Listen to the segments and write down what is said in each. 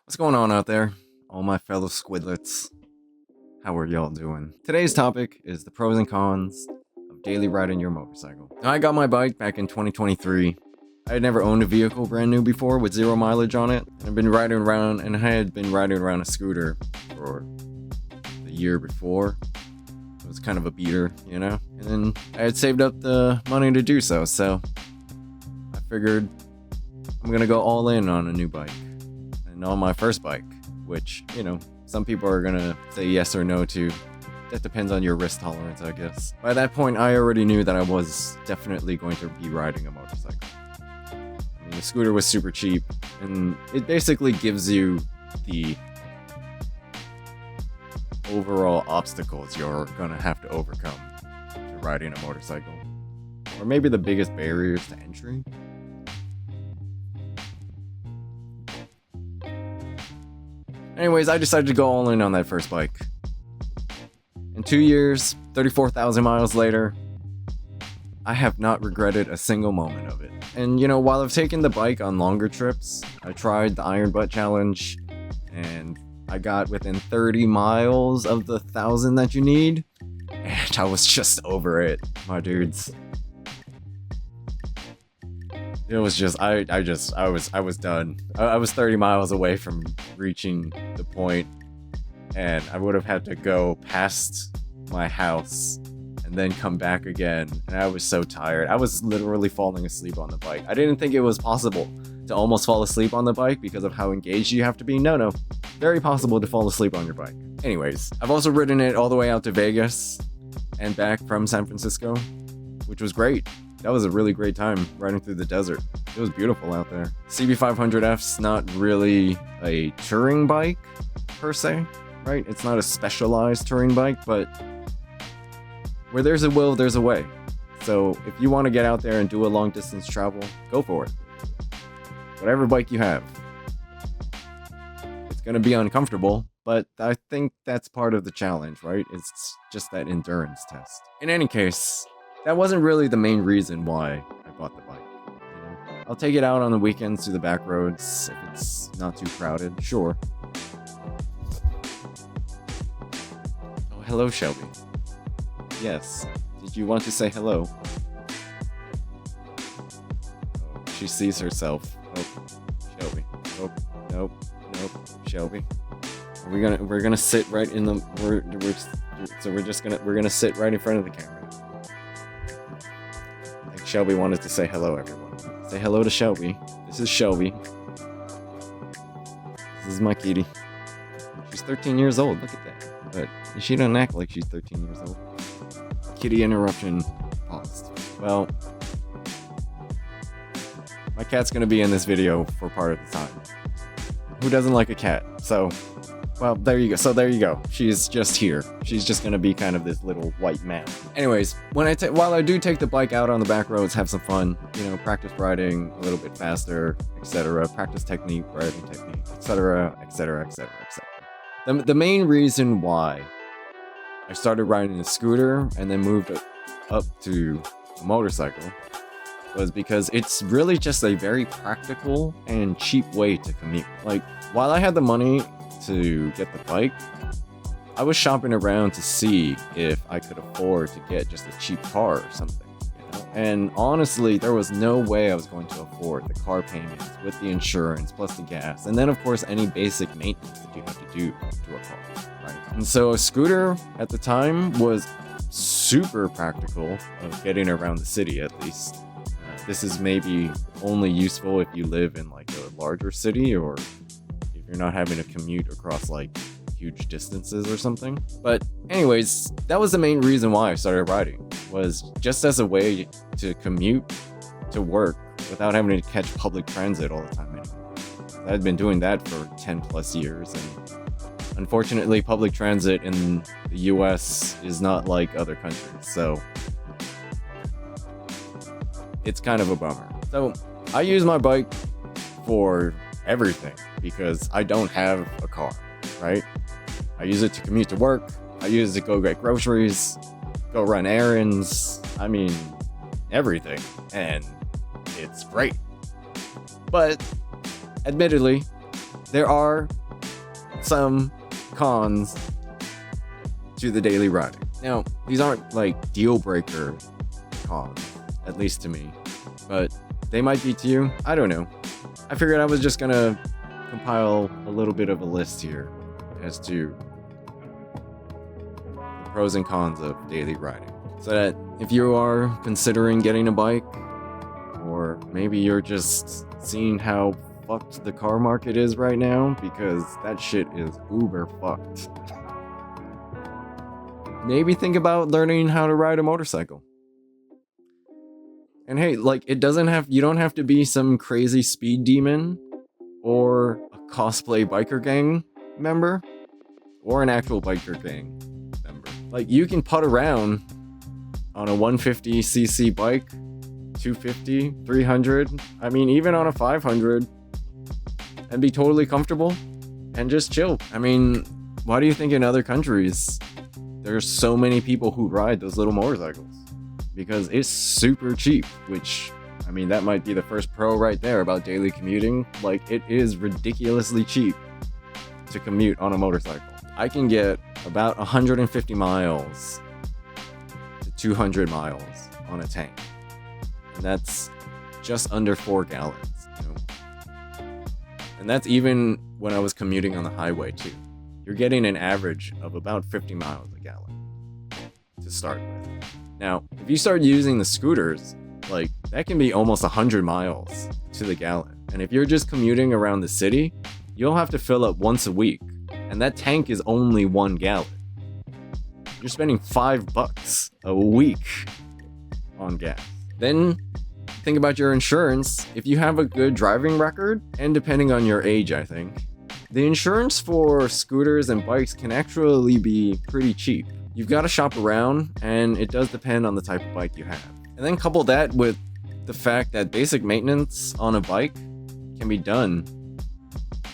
What's going on out there, all my fellow squidlets? How are y'all doing? Today's topic is the pros and cons of daily riding your motorcycle. Now, I got my bike back in 2023. I had never owned a vehicle brand new before with 0 mileage on it. I've been riding around, and I had been riding around a scooter for the year before. It was kind of a beater, you know? And then I had saved up the money to do so I figured I'm gonna go all in on a new bike. And on my first bike, which, you know, some people are gonna say yes or no to. That depends on your risk tolerance, I guess. By that point, I already knew that I was definitely going to be riding a motorcycle. I mean, the scooter was super cheap, and it basically gives you the overall obstacles you're gonna have to overcome to riding a motorcycle. Or maybe the biggest barriers to entry. Anyways, I decided to go all in on that first bike. In 2 years, 34,000 miles later, I have not regretted a single moment of it. And you know, while I've taken the bike on longer trips, I tried the Iron Butt Challenge, and I got within 30 miles of the 1,000 that you need, and I was just over it, my dudes. It was just, I was done. I was 30 miles away from reaching the point, and I would have had to go past my house and then come back again. And I was so tired. I was literally falling asleep on the bike. I didn't think it was possible to almost fall asleep on the bike because of how engaged you have to be. No. Very possible to fall asleep on your bike. Anyways, I've also ridden it all the way out to Vegas and back from San Francisco, which was great. That was a really great time riding through the desert. It was beautiful out there. CB500F's not really a touring bike, per se, right? It's not a specialized touring bike, but where there's a will, there's a way. So if you want to get out there and do a long distance travel, go for it. Whatever bike you have. It's going to be uncomfortable, but I think that's part of the challenge, right? It's just that endurance test. In any case, that wasn't really the main reason why I bought the bike. You know? I'll take it out on the weekends to the back roads if it's not too crowded, sure. Oh, hello, Shelby. Yes. Did you want to say hello? Oh, she sees herself. Oh, Shelby. Oh, nope. Shelby. We're gonna sit right in the we're gonna sit right in front of the camera. Shelby wanted to say hello, everyone. Say hello to Shelby. This is Shelby. This is my kitty. She's 13 years old. Look at that. But she doesn't act like she's 13 years old. Kitty interruption paused. Well, my cat's gonna be in this video for part of the time. Who doesn't like a cat? So, well, there you go. She's just here. She's just gonna be kind of this little white man. Anyways, while I do take the bike out on the back roads, have some fun, you know, practice riding a little bit faster, etc. Practice technique, riding technique, etc. The main reason why I started riding a scooter and then moved up to a motorcycle was because it's really just a very practical and cheap way to commute. Like, while I had the money to get the bike, I was shopping around to see if I could afford to get just a cheap car or something, you know? And honestly, there was no way I was going to afford the car payments with the insurance plus the gas, and then of course any basic maintenance that you have to do to a car, right? And so a scooter at the time was super practical of getting around the city, at least. This is maybe only useful if you live in like a larger city, or if you're not having to commute across like huge distances or something. But anyways, that was the main reason why I started riding, was just as a way to commute to work without having to catch public transit all the time anymore. I'd been doing that for 10 plus years, and unfortunately public transit in the US is not like other countries, so it's kind of a bummer. So I use my bike for everything because I don't have a car, right? I use it to commute to work. I use it to go get groceries, go run errands. I mean, everything. And it's great. But admittedly, there are some cons to the daily riding. Now, these aren't like deal breaker cons, at least to me, but they might be to you. I don't know. I figured I was just gonna compile a little bit of a list here as to the pros and cons of daily riding, so that if you are considering getting a bike, or maybe you're just seeing how fucked the car market is right now, because that shit is uber fucked, maybe think about learning how to ride a motorcycle. And hey, like, you don't have to be some crazy speed demon or a cosplay biker gang member or an actual biker gang member. Like, you can putt around on a 150cc bike, 250, 300, I mean, even on a 500, and be totally comfortable and just chill. I mean, why do you think in other countries there's so many people who ride those little motorcycles? Because it's super cheap, which, I mean, that might be the first pro right there about daily commuting. Like, it is ridiculously cheap to commute on a motorcycle. I can get about 150 miles to 200 miles on a tank. And that's just under 4 gallons, you know? And that's even when I was commuting on the highway too. You're getting an average of about 50 miles a gallon to start with. Now, if you start using the scooters, like, that can be almost 100 miles to the gallon. And if you're just commuting around the city, you'll have to fill up once a week. And that tank is only 1 gallon. You're spending $5 a week on gas. Then think about your insurance. If you have a good driving record, and depending on your age, I think, the insurance for scooters and bikes can actually be pretty cheap. You've got to shop around, and it does depend on the type of bike you have. And then couple that with the fact that basic maintenance on a bike can be done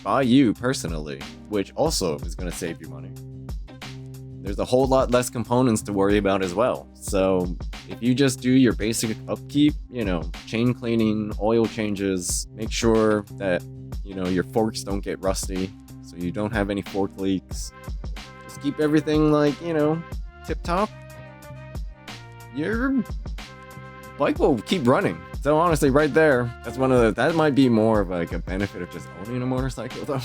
by you personally, which also is going to save you money. There's a whole lot less components to worry about as well. So if you just do your basic upkeep, you know, chain cleaning, oil changes, make sure that, you know, your forks don't get rusty, so you don't have any fork leaks. Just keep everything, like, you know, tip top. Your bike will keep running. So honestly, right there, that might be more of like a benefit of just owning a motorcycle though.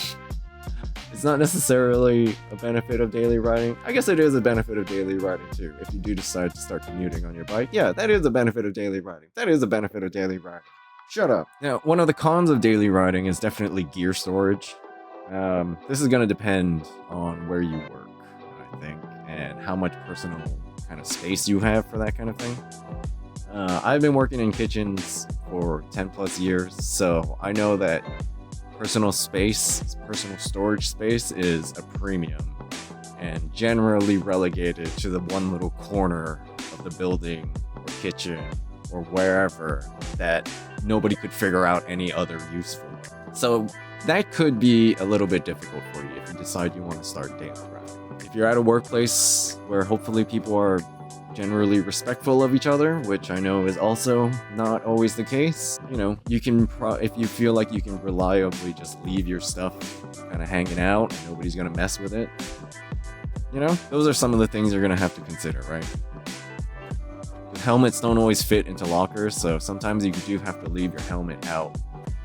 It's not necessarily a benefit of daily riding. I guess it is a benefit of daily riding too. If you do decide to start commuting on your bike, yeah, that is a benefit of daily riding. That is a benefit of daily riding. Shut up. Now, one of the cons of daily riding is definitely gear storage. This is going to depend on where you work, I think, and how much personal kind of space you have for that kind of thing. I've been working in kitchens for 10 plus years, so I know that personal storage space is a premium and generally relegated to the one little corner of the building or kitchen or wherever that nobody could figure out any other use for. So that could be a little bit difficult for you if you decide you want to start daily riding. If you're at a workplace where hopefully people are generally respectful of each other, which I know is also not always the case, you know, you can if you feel like you can reliably just leave your stuff kind of hanging out and nobody's gonna mess with it, you know, those are some of the things you're gonna have to consider, right? The helmets don't always fit into lockers, so sometimes you do have to leave your helmet out,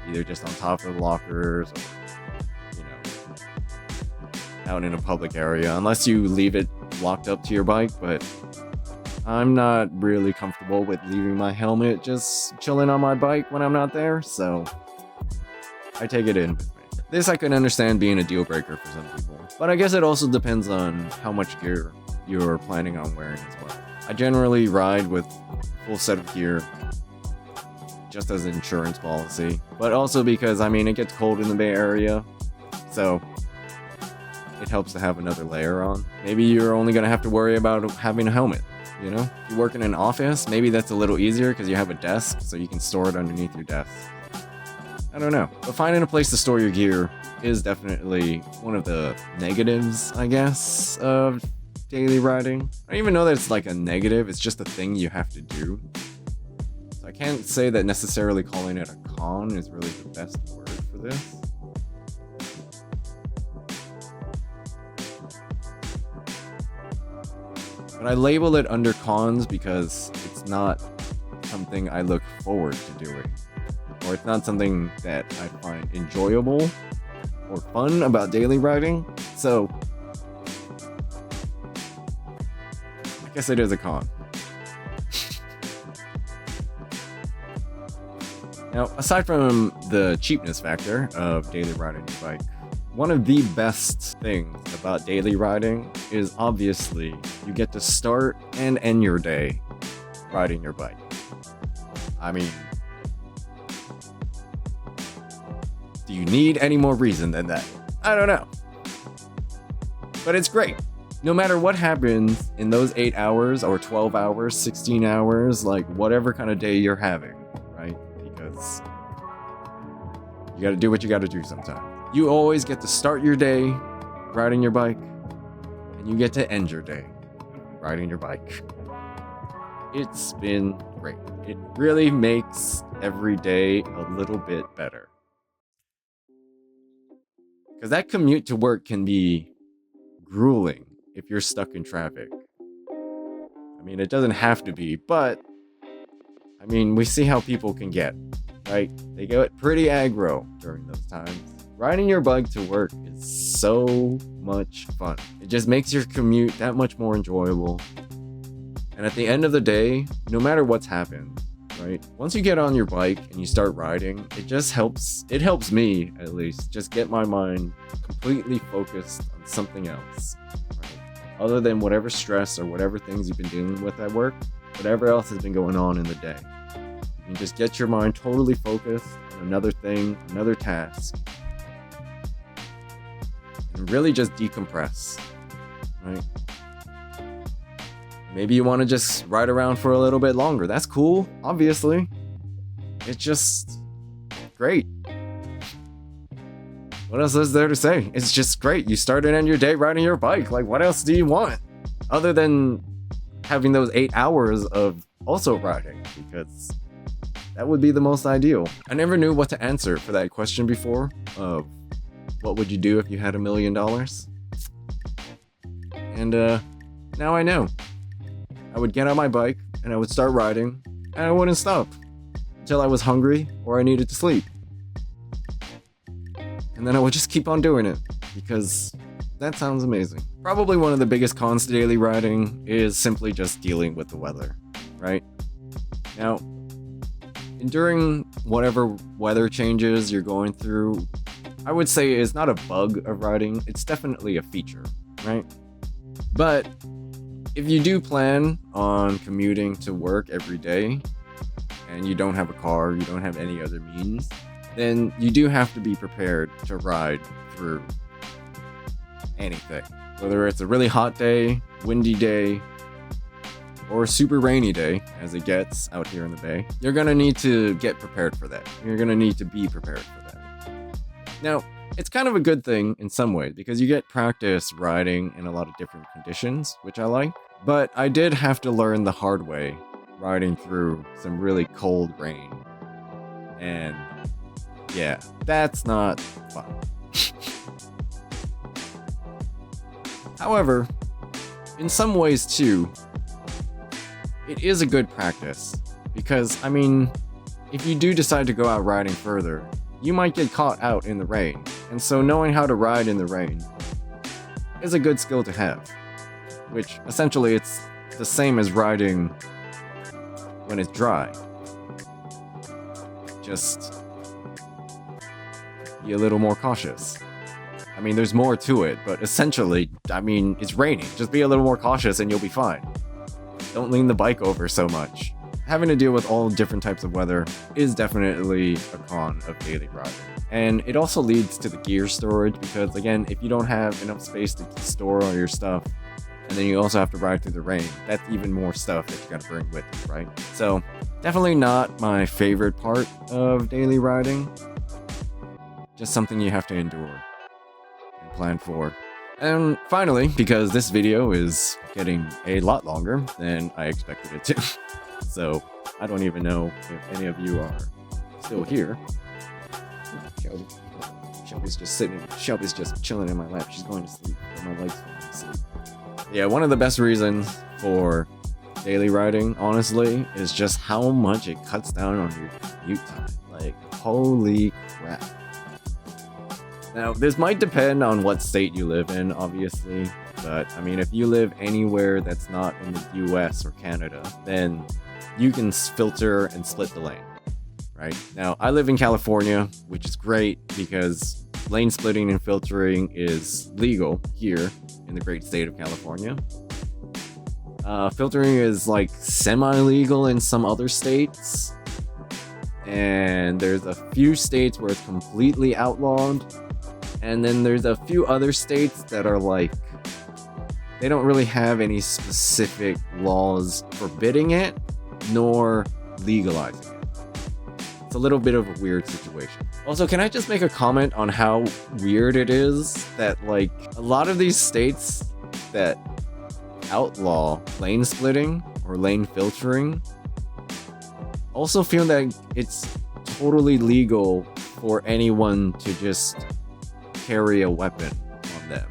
either just on top of the lockers or, you know, out in a public area, unless you leave it locked up to your bike. But I'm not really comfortable with leaving my helmet just chilling on my bike when I'm not there, so I take it in with me. This I can understand being a deal breaker for some people, but I guess it also depends on how much gear you're planning on wearing as well. I generally ride with a full set of gear just as an insurance policy, but also because, I mean, it gets cold in the Bay Area, so it helps to have another layer on. Maybe you're only going to have to worry about having a helmet. You know, if you work in an office, maybe that's a little easier because you have a desk, so you can store it underneath your desk. I don't know. But finding a place to store your gear is definitely one of the negatives, I guess, of daily riding. I don't even know that it's like a negative, it's just a thing you have to do. So I can't say that necessarily calling it a con is really the best word for this. But I label it under cons because it's not something I look forward to doing. Or it's not something that I find enjoyable or fun about daily riding. So I guess it is a con. Now, aside from the cheapness factor of daily riding your bike, one of the best things about daily riding is obviously you get to start and end your day riding your bike. I mean, do you need any more reason than that? I don't know. But it's great. No matter what happens in those 8 hours or 12 hours, 16 hours, like whatever kind of day you're having, right? Because you gotta do what you gotta do sometimes. You always get to start your day riding your bike, and you get to end your day riding your bike. It's been great. It really makes every day a little bit better. Because that commute to work can be grueling if you're stuck in traffic. I mean, it doesn't have to be, but I mean, we see how people can get, right? They get pretty aggro during those times. Riding your bike to work is so much fun. It just makes your commute that much more enjoyable. And at the end of the day, no matter what's happened, right? Once you get on your bike and you start riding, it helps me at least just get my mind completely focused on something else, right? Other than whatever stress or whatever things you've been dealing with at work, whatever else has been going on in the day. You can just get your mind totally focused on another thing, another task, and really just decompress, right? Maybe you want to just ride around for a little bit longer. That's cool, obviously. It's just great. What else is there to say? It's just great. You start and end your day riding your bike. Like, what else do you want? Other than having those 8 hours of also riding, because that would be the most ideal. I never knew what to answer for that question before of what would you do if you had $1 million? And now I know. I would get on my bike and I would start riding and I wouldn't stop until I was hungry or I needed to sleep. And then I would just keep on doing it because that sounds amazing. Probably one of the biggest cons to daily riding is simply just dealing with the weather, right? Now, during whatever weather changes you're going through, I would say it's not a bug of riding, it's definitely a feature, right? But if you do plan on commuting to work every day and you don't have a car, you don't have any other means, then you do have to be prepared to ride through anything. Whether it's a really hot day, windy day, or a super rainy day, as it gets out here in the Bay, you're gonna need to get prepared for that. You're gonna need to be prepared for that. Now, it's kind of a good thing in some ways because you get practice riding in a lot of different conditions, which I like. But I did have to learn the hard way riding through some really cold rain. And yeah, that's not fun. However, in some ways too, it is a good practice because, I mean, if you do decide to go out riding further, you might get caught out in the rain. And so knowing how to ride in the rain is a good skill to have, which essentially it's the same as riding when it's dry. Just be a little more cautious. I mean, there's more to it, but essentially, I mean, it's raining. Just be a little more cautious and you'll be fine. Don't lean the bike over so much. Having to deal with all different types of weather is definitely a con of daily riding. And it also leads to the gear storage because, again, if you don't have enough space to store all your stuff, and then you also have to ride through the rain, that's even more stuff that you gotta bring with you, right? So, definitely not my favorite part of daily riding. Just something you have to endure and plan for. And finally, because this video is getting a lot longer than I expected it to, so I don't even know if any of you are still here. Shelby's just chilling in my lap. She's going to sleep. My legs falling asleep. Yeah, one of the best reasons for daily riding, honestly, is just how much it cuts down on your commute time. Like, holy crap. Now, this might depend on what state you live in, obviously, but I mean, if you live anywhere that's not in the US or Canada, then you can filter and split the lane, right? Now, I live in California, which is great because lane splitting and filtering is legal here in the great state of California. Filtering is like semi-legal in some other states, and there's a few states where it's completely outlawed, and then there's a few other states that are like, they don't really have any specific laws forbidding it nor legalizing it. It's a little bit of a weird situation. Also, can I just make a comment on how weird it is that like a lot of these states that outlaw lane splitting or lane filtering also feel that it's totally legal for anyone to just carry a weapon on them.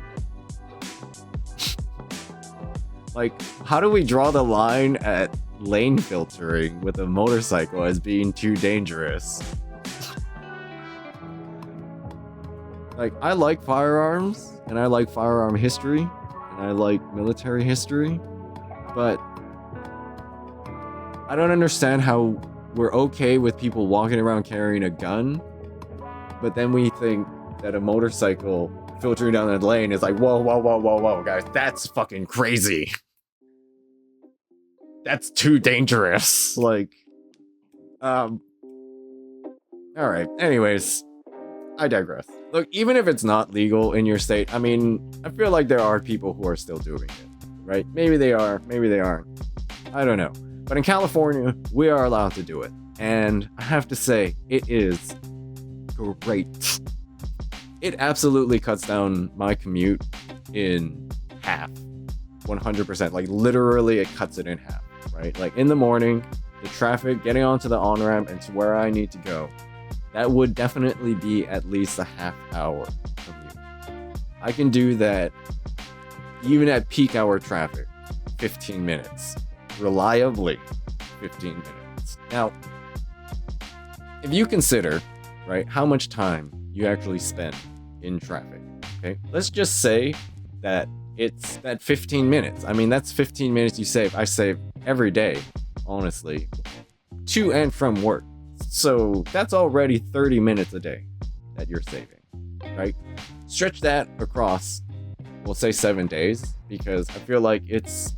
Like, how do we draw the line at lane filtering with a motorcycle as being too dangerous? Like, I like firearms and I like firearm history, and I like military history, but I don't understand how we're okay with people walking around carrying a gun, but then we think that a motorcycle filtering down the lane is like, whoa, guys, that's fucking crazy. That's too dangerous. Like, all right. Anyways, I digress. Look, even if it's not legal in your state, I mean, I feel like there are people who are still doing it, right? Maybe they are, maybe they aren't. I don't know. But in California, we are allowed to do it. And I have to say, it is great. It absolutely cuts down my commute in half. 100%. Like, literally, it cuts it in half, right? Like, in the morning, the traffic, getting onto the on-ramp and to where I need to go, that would definitely be at least a half-hour commute. I can do that even at peak hour traffic, 15 minutes. Reliably, 15 minutes. Now, if you consider, right, how much time you actually spend in traffic, okay? Let's just say that it's that 15 minutes. I mean, that's 15 minutes you save. I save every day, honestly, to and from work. So that's already 30 minutes a day that you're saving, right? Stretch that across, we'll say 7 days, because I feel like it's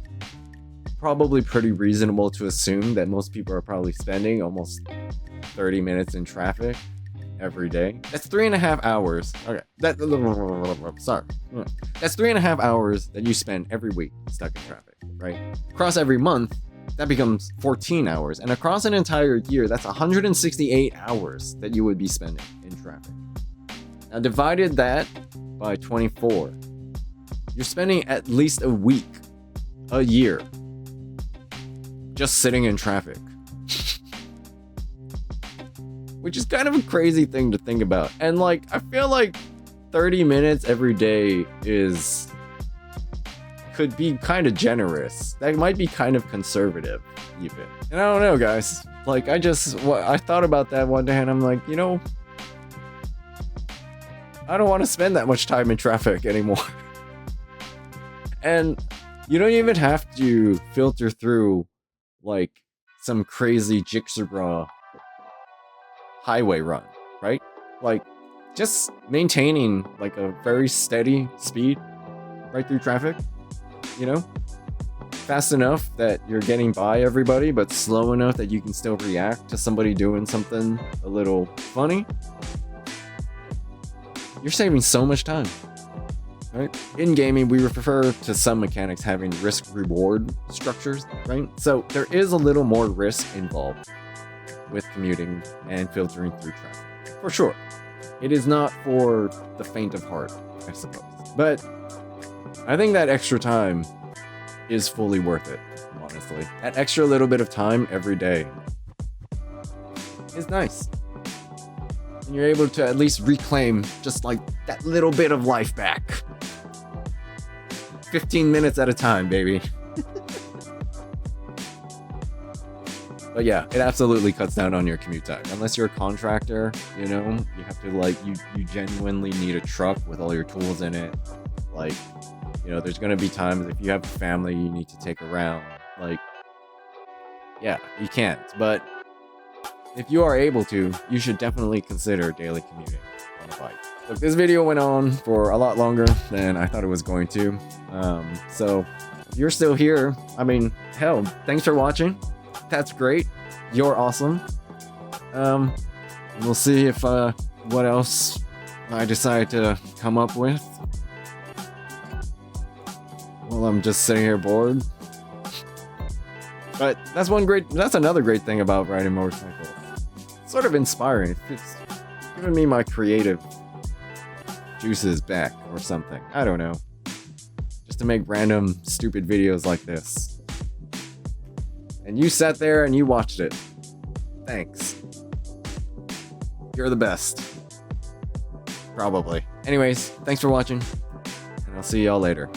probably pretty reasonable to assume that most people are probably spending almost 30 minutes in traffic every day. That's 3.5 hours. Okay, sorry. That's 3.5 hours that you spend every week stuck in traffic, right? Across every month, that becomes 14 hours. And across an entire year, that's 168 hours that you would be spending in traffic. Now, divided that by 24, you're spending at least a week, a year, just sitting in traffic. Which is kind of a crazy thing to think about. And like, I feel like 30 minutes every day could be kind of generous. That might be kind of conservative, even. And I don't know, guys. Like, I thought about that one day and I'm like, you know, I don't want to spend that much time in traffic anymore. And you don't even have to filter through like some crazy jigsaw highway run, right? Like, just maintaining like a very steady speed right through traffic, you know, fast enough that you're getting by everybody, but slow enough that you can still react to somebody doing something a little funny. You're saving so much time, right? In gaming, we refer to some mechanics having risk-reward structures, right? So there is a little more risk involved with commuting and filtering through traffic, for sure. It is not for the faint of heart, I suppose. But I think that extra time is fully worth it, honestly. That extra little bit of time every day is nice. And you're able to at least reclaim just like that little bit of life back. 15 minutes at a time, baby. But yeah, it absolutely cuts down on your commute time. Unless you're a contractor, you know, you have to like, you genuinely need a truck with all your tools in it. Like, you know, there's gonna be times if you have a family you need to take around. Like, yeah, you can't. But if you are able to, you should definitely consider daily commuting on a bike. Look, this video went on for a lot longer than I thought it was going to. So if you're still here, I mean, hell, thanks for watching. That's great. You're awesome. We'll see if what else I decide to come up with. Well, I'm just sitting here bored. But that's another great thing about riding motorcycles. It's sort of inspiring. It's giving me my creative juices back or something. I don't know. Just to make random stupid videos like this. And you sat there and you watched it. Thanks. You're the best. Probably. Anyways, thanks for watching. And I'll see y'all later.